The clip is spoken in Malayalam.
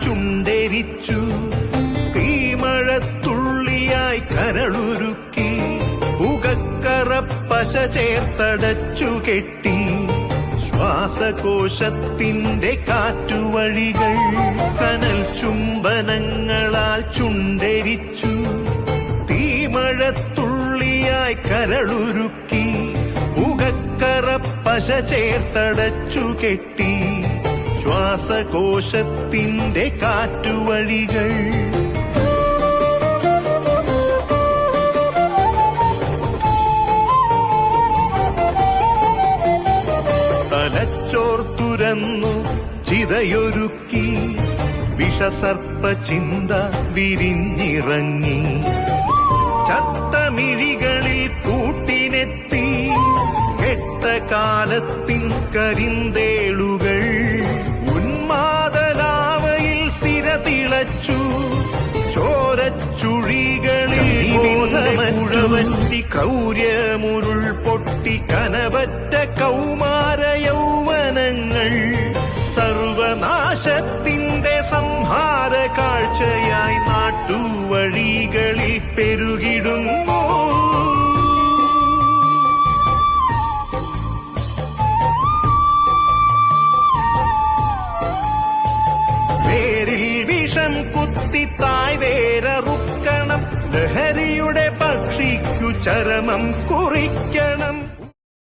ചുണ്ടെരിച്ചു, തീമഴത്തുള്ളിയായി കരളുരുക്കി, പുകക്കറപ്പശ ചേർത്തടച്ചു കെട്ടി, ശ്വാസകോശത്തിന്റെ കാറ്റുവഴികൾ കനൽ ചുംബനങ്ങളാൽ ചുണ്ടെരിച്ചു, തീമഴത്തുള്ളിയായി കരളുരുക്കി, പുകക്കറപ്പശ ചേർത്തടച്ചു കെട്ടി, ശ്വാസകോശത്തിന്റെ കാറ്റുവഴികൾ. തലച്ചോർത്തുരന്നു ചിതയൊരുക്കി, വിഷസർപ്പ ചിന്ത വിരിഞ്ഞിറങ്ങി, ചത്തമിഴികളിൽ കൂട്ടിനെത്തി, കെട്ടകാലത്തിൻ കരിന്തേളുകൾ ഉന്മാദലാവയിൽ സിരതിളച്ചു, ചോരച്ചുഴികളിൽ ബോധമറ്റുവറ്റി, ക്രൗര്യമുരുൾ പൊട്ടി കനവറ്റ കൗമാര യൗവനങ്ങൾ സർവനാശത്തിന്റെ സംഹാര കാഴ്ചയായി നാട്ടുവഴികളിൽ പെരുകിടുന്നു. വേരിൽ വിഷം കുത്തി തായ് വേരറുക്കണം, ലഹരിയുടെ പക്ഷിക്കു ചരമം കുറിക്കണം.